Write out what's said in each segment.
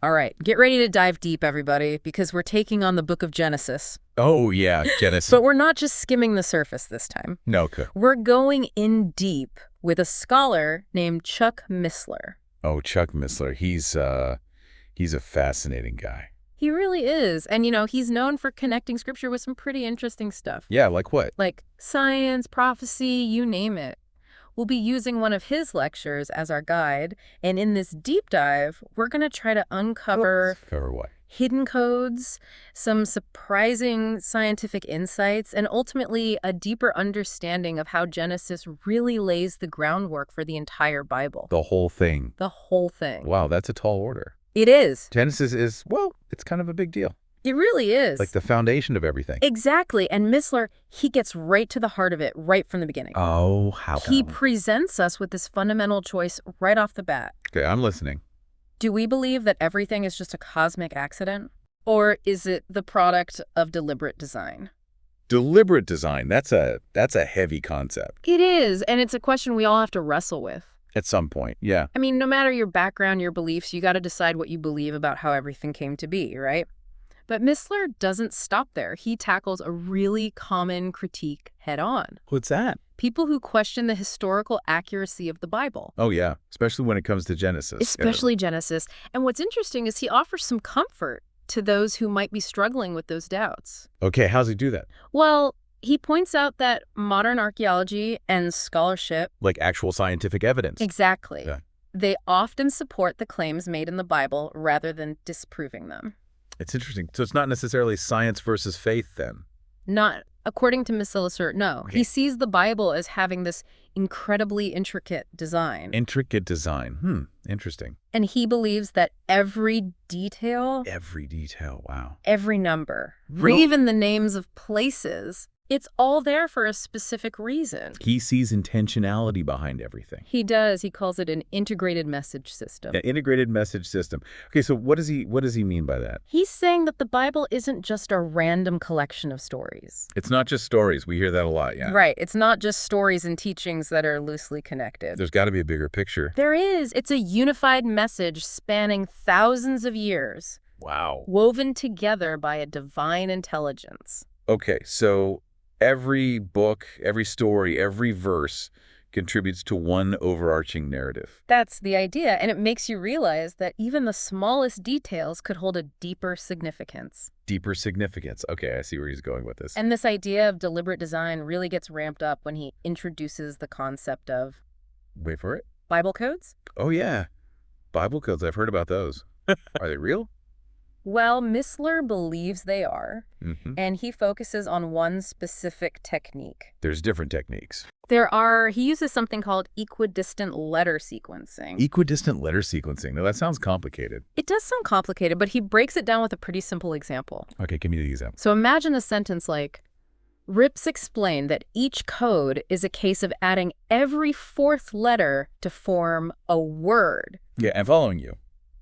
All right, get ready to dive deep, everybody, because we're taking on the book of Genesis. Oh, yeah, Genesis. But we're not just skimming the surface this time. No, okay. We're going in deep with a scholar named Chuck Missler. Oh, Chuck Missler. He's a fascinating guy. He really is. And, he's known for connecting scripture with some pretty interesting stuff. Yeah, like what? Like science, prophecy, you name it. We'll be using one of his lectures as our guide, and in this deep dive, we're going to try to uncover Cover what? hidden codes, some surprising scientific insights, and ultimately a deeper understanding of how Genesis really lays the groundwork for the entire Bible. The whole thing. The whole thing. Wow, that's a tall order. It is. Genesis is, well, it's kind of a big deal. It really is. Like the foundation of everything. Exactly. And Missler, he gets right to the heart of it right from the beginning. Oh, how? He presents us with this fundamental choice right off the bat. Okay, I'm listening. Do we believe that everything is just a cosmic accident? Or is it the product of deliberate design? Deliberate design, that's a heavy concept. It is, and it's a question we all have to wrestle with. At some point, yeah. I mean, no matter your background, your beliefs, you got to decide what you believe about how everything came to be, right? But Missler doesn't stop there. He tackles a really common critique head-on. What's that? People who question the historical accuracy of the Bible. Oh, yeah, especially when it comes to Genesis. Especially Genesis. And what's interesting is he offers some comfort to those who might be struggling with those doubts. Okay, how's he do that? Well, he points out that modern archaeology and scholarship... Like actual scientific evidence. Exactly. Yeah. They often support the claims made in the Bible rather than disproving them. It's interesting. So it's not necessarily science versus faith, then? Not according to Missler, no. Okay. He sees the Bible as having this incredibly intricate design. Intricate design. Interesting. And he believes that every detail... Every detail, wow. Every number, Really? even the names of places, it's all there for a specific reason. He sees intentionality behind everything. He does. He calls it an integrated message system. An integrated message system. Okay, so what does he mean by that? He's saying that the Bible isn't just a random collection of stories. It's not just stories. We hear that a lot, yeah. Right. It's not just stories and teachings that are loosely connected. There's got to be a bigger picture. There is. It's a unified message spanning thousands of years, Wow. woven together by a divine intelligence. Okay, so every book, every story, every verse contributes to one overarching narrative. That's the idea, and it makes you realize that even the smallest details could hold a deeper significance. Deeper significance. Okay, I see where he's going with this. And this idea of deliberate design really gets ramped up when he introduces the concept of Wait for it. Bible codes. Oh, yeah. Bible codes. I've heard about those. Are they real? Well, Missler believes they are, and he focuses on one specific technique. There's different techniques. He uses something called equidistant letter sequencing. Equidistant letter sequencing. Now, that sounds complicated. It does sound complicated, but he breaks it down with a pretty simple example. Okay, give me the example. So imagine a sentence like, Rips explained that each code is a case of adding every fourth letter to form a word. Yeah, I'm following you.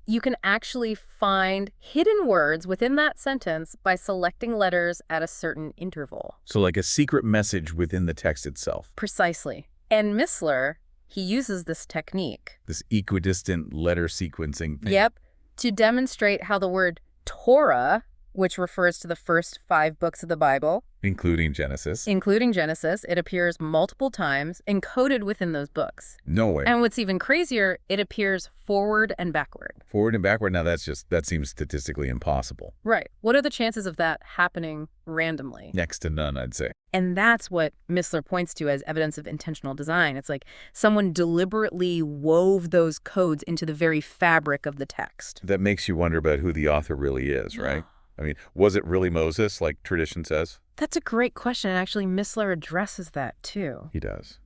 You can actually find hidden words within that sentence by selecting letters at a certain interval. So like a secret message within the text itself. Precisely. And Missler, he uses this technique. This equidistant letter sequencing thing. Yep. To demonstrate how the word Torah, which refers to the first 5 books of the Bible, Including Genesis. It appears multiple times encoded within those books. No way. And what's even crazier, it appears forward and backward. Forward and backward. Now that seems statistically impossible. Right. What are the chances of that happening randomly? Next to none, I'd say. And that's what Missler points to as evidence of intentional design. It's like someone deliberately wove those codes into the very fabric of the text. That makes you wonder about who the author really is, right? I mean, was it really Moses, like tradition says? That's a great question, and actually Missler addresses that too. He does.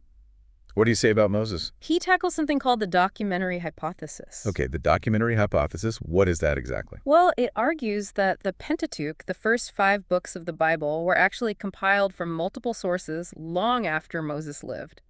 What do you say about Moses? He tackles something called the documentary hypothesis. Okay, the documentary hypothesis, what is that exactly? Well, it argues that the Pentateuch, the first 5 books of the Bible, were actually compiled from multiple sources long after Moses lived.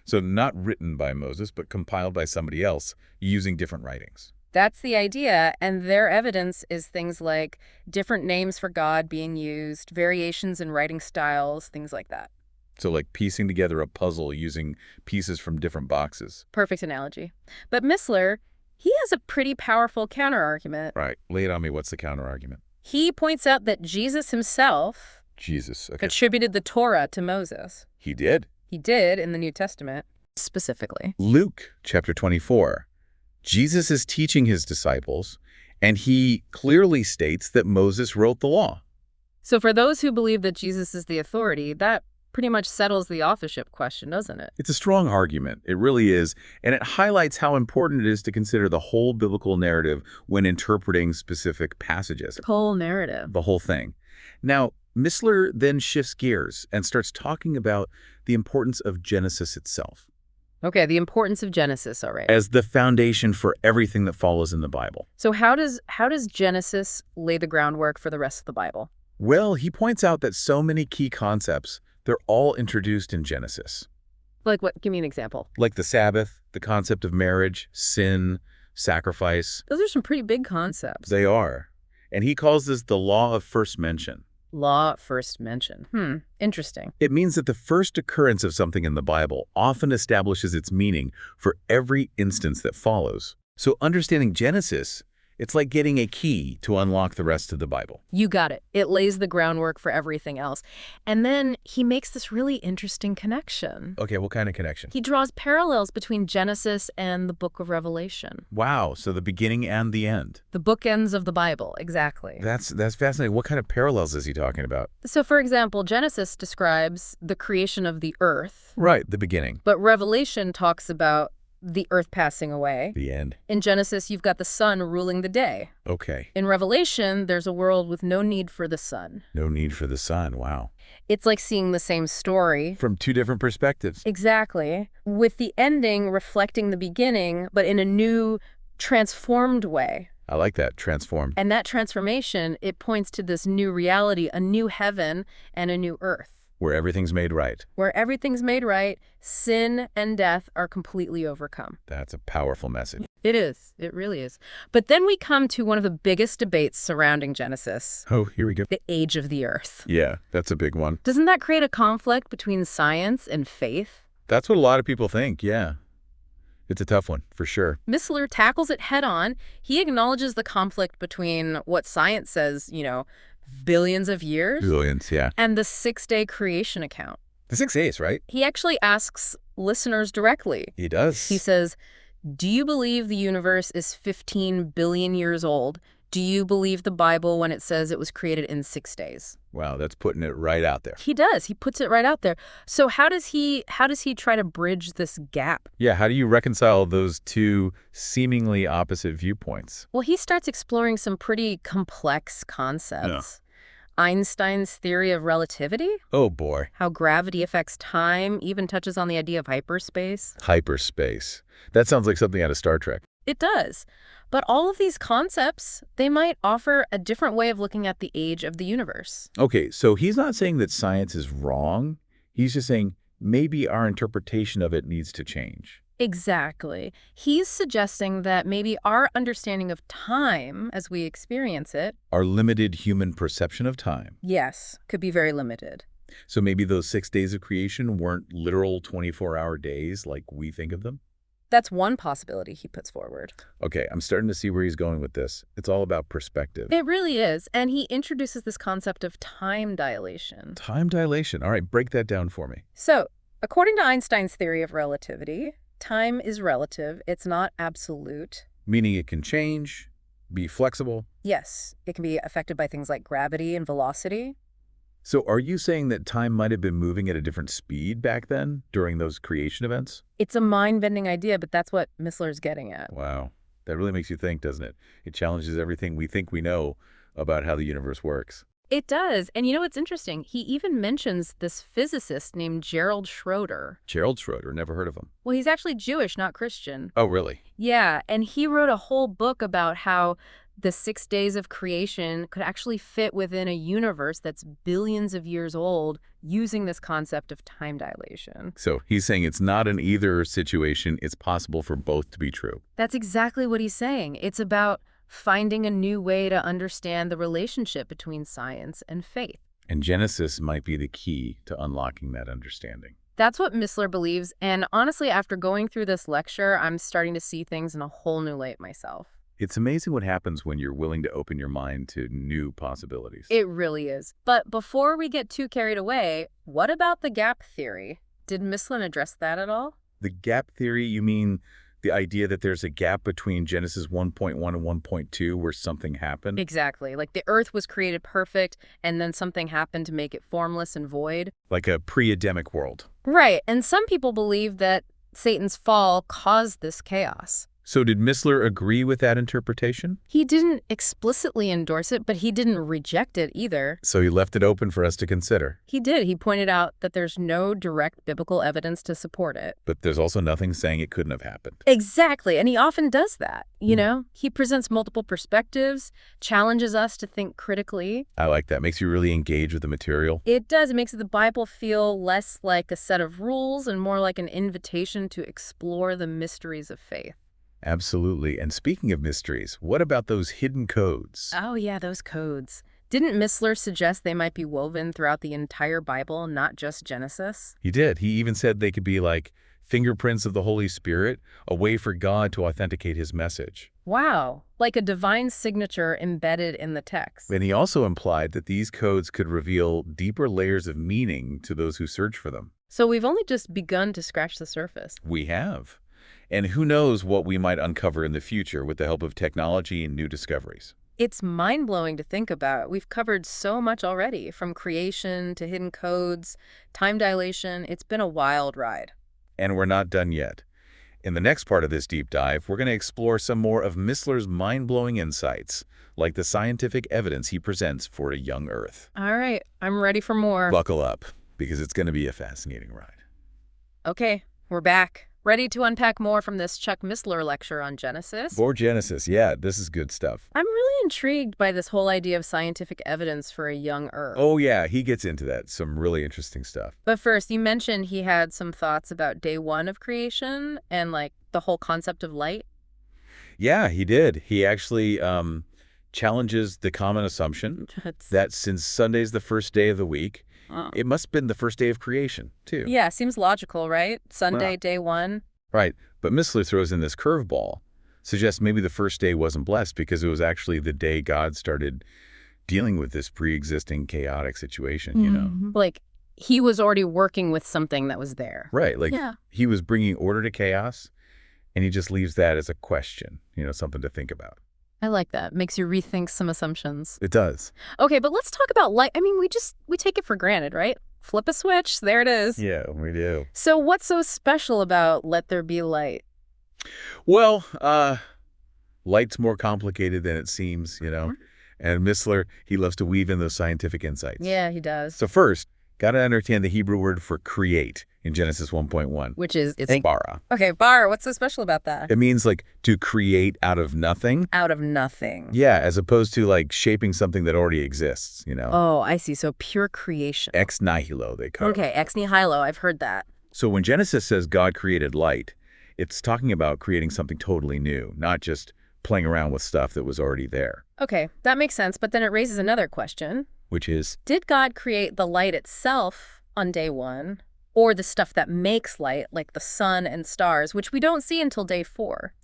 So not written by Moses, but compiled by somebody else using different writings. That's the idea, and their evidence is things like different names for God being used, variations in writing styles, things like that. So like piecing together a puzzle using pieces from different boxes. Perfect analogy. But Missler, He has a pretty powerful counterargument. Right. Lay it on me. What's the counterargument? He points out that Jesus himself Jesus. Okay. contributed the Torah to Moses. He did. He did in the New Testament, specifically. Luke chapter 24. Jesus is teaching his disciples, and he clearly states that Moses wrote the law. So for those who believe that Jesus is the authority, that pretty much settles the authorship question, doesn't it? It's a strong argument. It really is. And it highlights how important it is to consider the whole biblical narrative when interpreting specific passages. The whole narrative. The whole thing. Now, Missler then shifts gears and starts talking about the importance of Genesis itself Okay, the importance of Genesis, all right. as the foundation for everything that follows in the Bible. So how does Genesis lay the groundwork for the rest of the Bible? Well, he points out that so many key concepts, they're all introduced in Genesis. Like what? Give me an example. Like the Sabbath, the concept of marriage, sin, sacrifice. Those are some pretty big concepts. They are. And he calls this the law of first mention. Law first mention. Interesting. It means that the first occurrence of something in the Bible often establishes its meaning for every instance that follows. So understanding Genesis, it's like getting a key to unlock the rest of the Bible. You got it. It lays the groundwork for everything else. And then he makes this really interesting connection. Okay, what kind of connection? He draws parallels between Genesis and the book of Revelation. Wow, so the beginning and the end. The bookends of the Bible, exactly. That's fascinating. What kind of parallels is he talking about? So, for example, Genesis describes the creation of the earth, Right, the beginning. but Revelation talks about the earth passing away. The end. In Genesis, you've got the sun ruling the day. Okay. In Revelation, there's a world with no need for the sun. No need for the sun. Wow. It's like seeing the same story. From two different perspectives. Exactly. With the ending reflecting the beginning, but in a new, transformed way. I like that. Transformed. And that transformation, it points to this new reality, a new heaven and a new earth. Where everything's made right. Where everything's made right, sin and death are completely overcome. That's a powerful message. It is. It really is. But then we come to one of the biggest debates surrounding Genesis. Oh, here we go. The age of the earth. Yeah, that's a big one. Doesn't that create a conflict between science and faith? That's what a lot of people think, yeah. It's a tough one, for sure. Missler tackles it head on. He acknowledges the conflict between what science says, billions of years, Billions, yeah. and the six-day creation account. The 6 days, right? He actually asks listeners directly. He does. He says, do you believe the universe is 15 billion years old? Do you believe the Bible when it says it was created in 6 days? Wow, that's putting it right out there. He does. He puts it right out there. So how does he try to bridge this gap? Yeah, how do you reconcile those two seemingly opposite viewpoints? Well, he starts exploring some pretty complex concepts. Einstein's theory of relativity, Oh boy. how gravity affects time, even touches on the idea of hyperspace. Hyperspace. That sounds like something out of Star Trek. It does. But all of these concepts, they might offer a different way of looking at the age of the universe. Okay, so he's not saying that science is wrong. He's just saying maybe our interpretation of it needs to change. Exactly. He's suggesting that maybe our understanding of time as we experience it, Our limited human perception of time. yes, could be very limited. So maybe those 6 days of creation weren't literal 24-hour days like we think of them? That's one possibility he puts forward. Okay, I'm starting to see where he's going with this. It's all about perspective. It really is. And he introduces this concept of time dilation. Time dilation. All right, break that down for me. So, according to Einstein's theory of relativity, time is relative. It's not absolute. Meaning it can change, be flexible. Yes, it can be affected by things like gravity and velocity. So are you saying that time might have been moving at a different speed back then during those creation events? It's a mind-bending idea, but that's what Missler's getting at. Wow. That really makes you think, doesn't it? It challenges everything we think we know about how the universe works. It does. And you know what's interesting? He even mentions this physicist named Gerald Schroeder. Gerald Schroeder, never heard of him. Well, he's actually Jewish, not Christian. Oh, really? Yeah, and he wrote a whole book about how the 6 days of creation could actually fit within a universe that's billions of years old using this concept of time dilation. So he's saying it's not an either situation. It's possible for both to be true. That's exactly what he's saying. It's about finding a new way to understand the relationship between science and faith. And Genesis might be the key to unlocking that understanding. That's what Missler believes, and honestly, after going through this lecture, I'm starting to see things in a whole new light myself. It's amazing what happens when you're willing to open your mind to new possibilities. It really is. But before we get too carried away, what about the gap theory? Did Missler address that at all? The gap theory, you mean the idea that there's a gap between Genesis 1.1 and 1.2 where something happened? Exactly. Like the earth was created perfect, and then something happened to make it formless and void. Like a pre-Adamic world. Right. And some people believe that Satan's fall caused this chaos. So did Missler agree with that interpretation? He didn't explicitly endorse it, but he didn't reject it either. So he left it open for us to consider. He did. He pointed out that there's no direct biblical evidence to support it. But there's also nothing saying it couldn't have happened. Exactly. And he often does that. You know, he presents multiple perspectives, challenges us to think critically. I like that. Makes you really engage with the material. It does. It makes the Bible feel less like a set of rules and more like an invitation to explore the mysteries of faith. Absolutely. And speaking of mysteries, what about those hidden codes? Oh, yeah, those codes. Didn't Missler suggest they might be woven throughout the entire Bible, not just Genesis? He did. He even said they could be like fingerprints of the Holy Spirit, a way for God to authenticate his message. Wow, like a divine signature embedded in the text. And he also implied that these codes could reveal deeper layers of meaning to those who search for them. So we've only just begun to scratch the surface. We have. And who knows what we might uncover in the future with the help of technology and new discoveries. It's mind-blowing to think about. We've covered so much already, from creation to hidden codes, time dilation. It's been a wild ride. And we're not done yet. In the next part of this deep dive, we're going to explore some more of Missler's mind-blowing insights, like the scientific evidence he presents for a young Earth. All right, I'm ready for more. Buckle up, because it's going to be a fascinating ride. Okay, we're back. Ready to unpack more from this Chuck Missler lecture on Genesis? For Genesis, yeah, this is good stuff. I'm really intrigued by this whole idea of scientific evidence for a young Earth. Oh, yeah, he gets into that. Some really interesting stuff. But first, you mentioned he had some thoughts about day one of creation and, like, the whole concept of light. Yeah, he did. He actually challenges the common assumption that since Sunday's the first day of the week, it must have been the first day of creation, too. Yeah, seems logical, right? Sunday, Wow. day one. Right. But Missler throws in this curveball, suggests maybe the first day wasn't blessed because it was actually the day God started dealing with this pre-existing chaotic situation, you know? Like, he was already working with something that was there. Right. Like, Yeah. he was bringing order to chaos, and he just leaves that as a question, you know, something to think about. I like that. Makes you rethink some assumptions. It does. Okay, but let's talk about light. I mean, we take it for granted, right? Flip a switch, there it is. Yeah, we do. So what's so special about let there be light? Well, light's more complicated than it seems, you know? And Missler, he loves to weave in those scientific insights. Yeah, he does. So first, got to understand the Hebrew word for create in Genesis 1.1. Which is, it's bara. Okay, bar, what's so special about that? It means like to create out of nothing. Out of nothing. Yeah, as opposed to like shaping something that already exists, you know? Oh, I see. So pure creation. Ex nihilo, they call it. Okay, ex nihilo. I've heard that. So when Genesis says God created light, it's talking about creating something totally new, not just playing around with stuff that was already there. Okay, that makes sense. But then it raises another question. Which is, Did God create the light itself on day one? Or the stuff that makes light, like the sun and stars, which we don't see until day 4?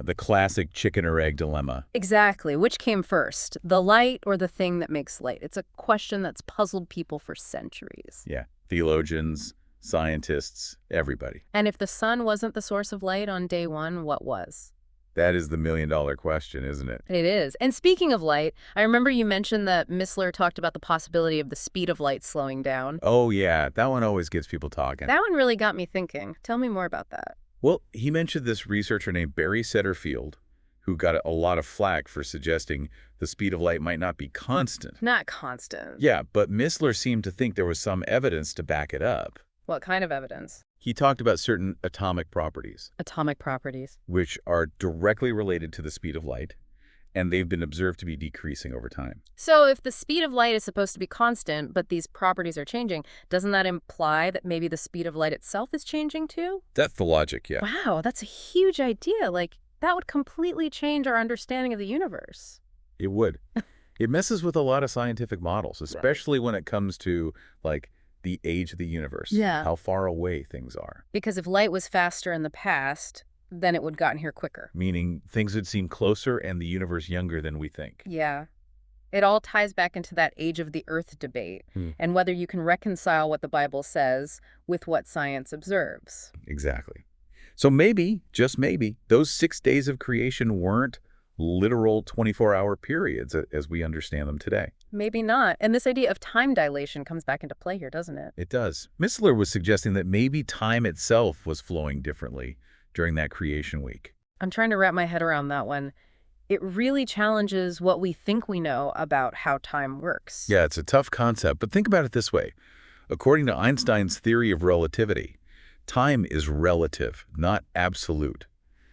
the classic chicken or egg dilemma. Exactly. Which came first, the light or the thing that makes light? It's a question that's puzzled people for centuries. Yeah, theologians, scientists, everybody. And if the sun wasn't the source of light on day 1, what was? That is the million-dollar question, isn't it? It is. And speaking of light, I remember you mentioned that Missler talked about the possibility of the speed of light slowing down. Oh, yeah, that one always gets people talking. That one really got me thinking. Tell me more about that. Well, he mentioned this researcher named Barry Setterfield, who got a lot of flack for suggesting the speed of light might not be constant. Not constant. Yeah, but Missler seemed to think there was some evidence to back it up. What kind of evidence? He talked about certain atomic properties, Atomic properties. which are directly related to the speed of light, and they've been observed to be decreasing over time. So if the speed of light is supposed to be constant, but these properties are changing, doesn't that imply that maybe the speed of light itself is changing too? That's the logic, yeah. Wow, that's a huge idea. Like, that would completely change our understanding of the universe. It would. It messes with a lot of scientific models, especially when it comes to, like, the age of the universe, Yeah. how far away things are. Because if light was faster in the past, then it would have gotten here quicker. Meaning things would seem closer and the universe younger than we think. Yeah. It all ties back into that age of the Earth debate Hmm. and whether you can reconcile what the Bible says with what science observes. Exactly. So maybe, just maybe, those 6 days of creation weren't literal 24-hour periods as we understand them today. Maybe not. And this idea of time dilation comes back into play here, doesn't it? It does. Missler was suggesting that maybe time itself was flowing differently during that creation week. I'm trying to wrap my head around that one. It really challenges what we think we know about how time works. Yeah, it's a tough concept, but think about it this way. According to Einstein's theory of relativity, time is relative, not absolute.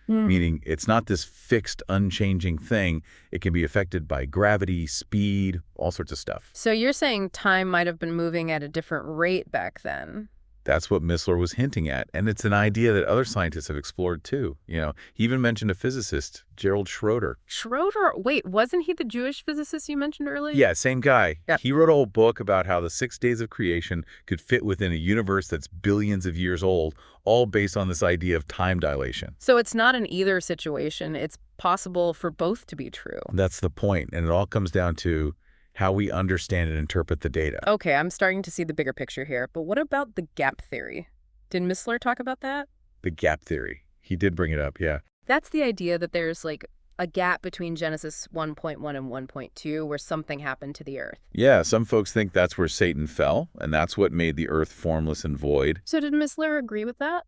Hmm. Meaning it's not this fixed, unchanging thing. It can be affected by gravity, speed, all sorts of stuff. So you're saying time might have been moving at a different rate back then? That's what Missler was hinting at, and it's an idea that other scientists have explored too. He even mentioned a physicist, Gerald Schroeder. Schroeder, wait, wasn't he the Jewish physicist you mentioned earlier? Yeah, same guy. Yep. He wrote a whole book about how the 6 days of creation could fit within a universe that's billions of years old, all based on this idea of time dilation. So it's not an either situation. It's possible for both to be true. That's the point, and it all comes down to how we understand and interpret the data. Okay, I'm starting to see the bigger picture here. But what about the gap theory? Did Missler talk about that? The gap theory. He did bring it up, yeah. That's the idea that there's like a gap between Genesis 1.1 and 1.2 where something happened to the earth. Yeah, some folks think that's where Satan fell, and that's what made the earth formless and void. So did Missler agree with that?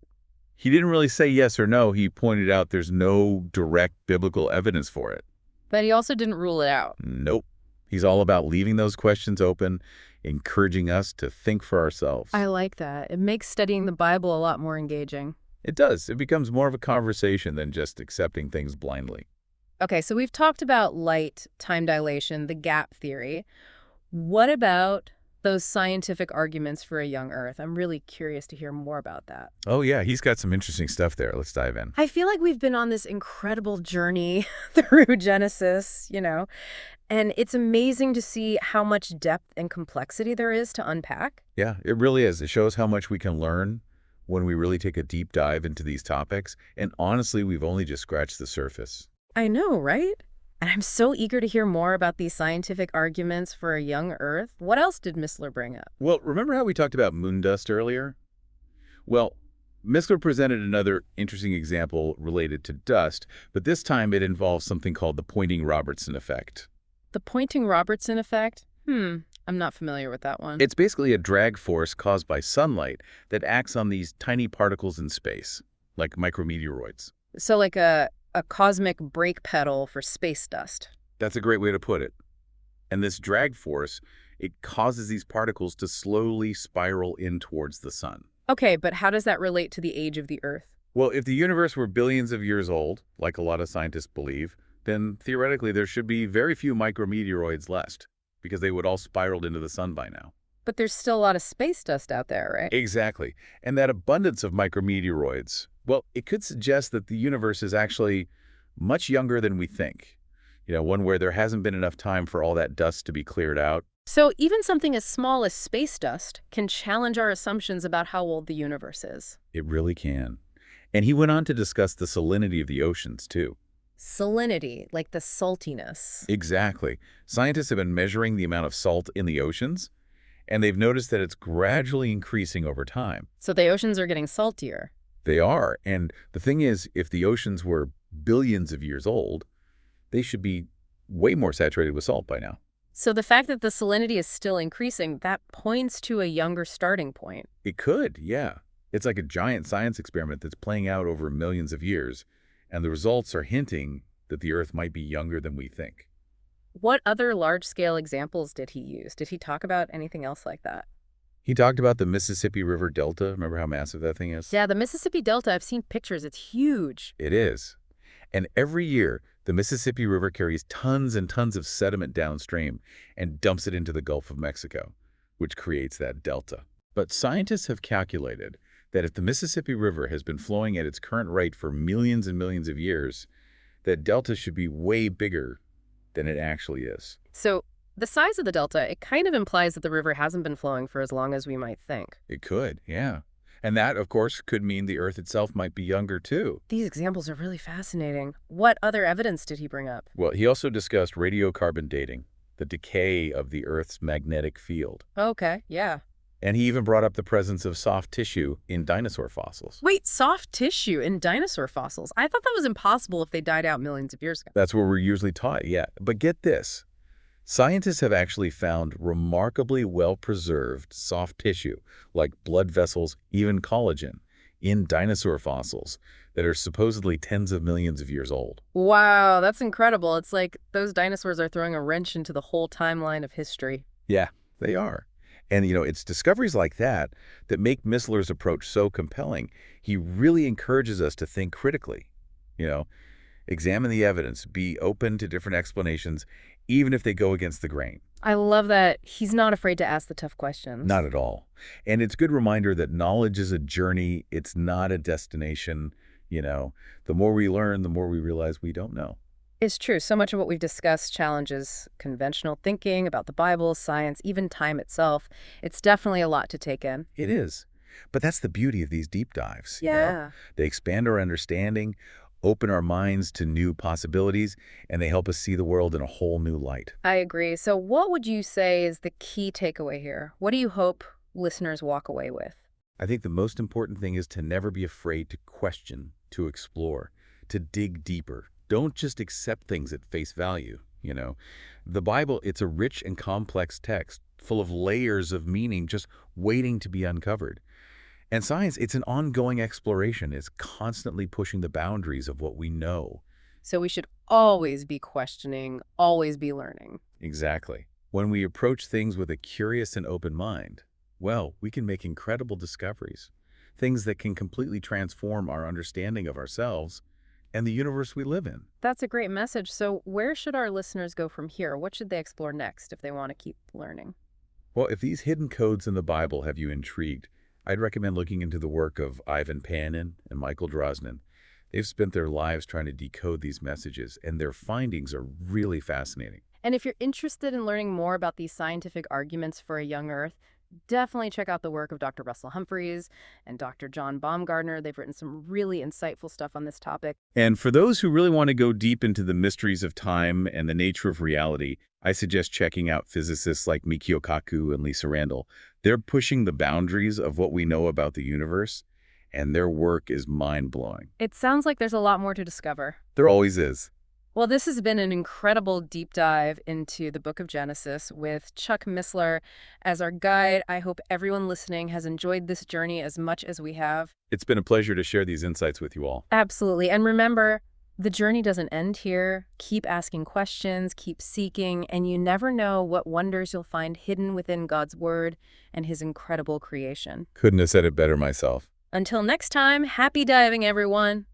He didn't really say yes or no. He pointed out there's no direct biblical evidence for it. But he also didn't rule it out. Nope. He's all about leaving those questions open, encouraging us to think for ourselves. I like that. It makes studying the Bible a lot more engaging. It does. It becomes more of a conversation than just accepting things blindly. Okay, so we've talked about light, time dilation, the gap theory. What about those scientific arguments for a young Earth? I'm really curious to hear more about that. Oh, yeah, he's got some interesting stuff there. Let's dive in. I feel like we've been on this incredible journey through Genesis, and it's amazing to see how much depth and complexity there is to unpack. Yeah, it really is. It shows how much we can learn when we really take a deep dive into these topics. And honestly, we've only just scratched the surface. I know, right? And I'm so eager to hear more about these scientific arguments for a young Earth. What else did Missler bring up? Well, remember how we talked about moon dust earlier? Well, Missler presented another interesting example related to dust, but this time it involves something called the Poynting-Robertson effect. The Poynting-Robertson effect? I'm not familiar with that one. It's basically a drag force caused by sunlight that acts on these tiny particles in space, like micrometeoroids. So like a cosmic brake pedal for space dust. That's a great way to put it. And this drag force, it causes these particles to slowly spiral in towards the sun. Okay, but how does that relate to the age of the Earth? Well, if the universe were billions of years old, like a lot of scientists believe, then theoretically there should be very few micrometeoroids left, because they would all spiraled into the sun by now. But there's still a lot of space dust out there, right? Exactly. And that abundance of micrometeoroids, well, it could suggest that the universe is actually much younger than we think. One where there hasn't been enough time for all that dust to be cleared out. So even something as small as space dust can challenge our assumptions about how old the universe is. It really can. And he went on to discuss the salinity of the oceans, too. Salinity, like the saltiness. Exactly. Scientists have been measuring the amount of salt in the oceans, and they've noticed that it's gradually increasing over time. So the oceans are getting saltier. They are. And the thing is, if the oceans were billions of years old, they should be way more saturated with salt by now. So the fact that the salinity is still increasing, that points to a younger starting point. It could, yeah. It's like a giant science experiment that's playing out over millions of years, and the results are hinting that the Earth might be younger than we think. What other large-scale examples did he use? Did he talk about anything else like that? He talked about the Mississippi River Delta. Remember how massive that thing is? Yeah, the Mississippi Delta, I've seen pictures. It's huge. It is. And every year, the Mississippi River carries tons and tons of sediment downstream and dumps it into the Gulf of Mexico, which creates that delta. But scientists have calculated that if the Mississippi River has been flowing at its current rate for millions and millions of years, that delta should be way bigger than it actually is. So The size of the delta, it kind of implies that the river hasn't been flowing for as long as we might think. It could, yeah. And that, of course, could mean the Earth itself might be younger, too. These examples are really fascinating. What other evidence did he bring up? Well, he also discussed radiocarbon dating, the decay of the Earth's magnetic field. Okay, yeah. And he even brought up the presence of soft tissue in dinosaur fossils. Wait, soft tissue in dinosaur fossils? I thought that was impossible if they died out millions of years ago. That's what we're usually taught, yeah. But get this. Scientists have actually found remarkably well-preserved soft tissue, like blood vessels, even collagen, in dinosaur fossils that are supposedly tens of millions of years old. Wow, that's incredible. It's like those dinosaurs are throwing a wrench into the whole timeline of history. Yeah, they are. And, it's discoveries like that that make Missler's approach so compelling. He really encourages us to think critically, you know, examine the evidence, be open to different explanations, even if they go against the grain. I love that he's not afraid to ask the tough questions. Not at all. And it's a good reminder that knowledge is a journey. It's not a destination. The more we learn, the more we realize we don't know. It's true. So much of what we've discussed challenges conventional thinking about the Bible, science, even time itself. It's definitely a lot to take in. It is. But that's the beauty of these deep dives. Yeah. They expand our understanding, open our minds to new possibilities, and they help us see the world in a whole new light. I agree. So what would you say is the key takeaway here? What do you hope listeners walk away with? I think the most important thing is to never be afraid to question, to explore, to dig deeper. Don't just accept things at face value, The Bible, it's a rich and complex text full of layers of meaning just waiting to be uncovered. And science, it's an ongoing exploration. It's constantly pushing the boundaries of what we know. So we should always be questioning, always be learning. Exactly. When we approach things with a curious and open mind, well, we can make incredible discoveries, things that can completely transform our understanding of ourselves and the universe we live in. That's a great message. So where should our listeners go from here? What should they explore next if they want to keep learning? Well, if these hidden codes in the Bible have you intrigued, I'd recommend looking into the work of Ivan Panin and Michael Drosnin. They've spent their lives trying to decode these messages, and their findings are really fascinating. And if you're interested in learning more about these scientific arguments for a young Earth, definitely check out the work of Dr. Russell Humphreys and Dr. John Baumgartner. They've written some really insightful stuff on this topic. And for those who really want to go deep into the mysteries of time and the nature of reality, I suggest checking out physicists like Mikio Kaku and Lisa Randall. They're pushing the boundaries of what we know about the universe, and their work is mind-blowing. It sounds like there's a lot more to discover. There always is. Well, this has been an incredible deep dive into the book of Genesis with Chuck Missler as our guide. I hope everyone listening has enjoyed this journey as much as we have. It's been a pleasure to share these insights with you all. Absolutely. And remember, the journey doesn't end here. Keep asking questions, keep seeking, and you never know what wonders you'll find hidden within God's word and his incredible creation. Couldn't have said it better myself. Until next time, happy diving, everyone.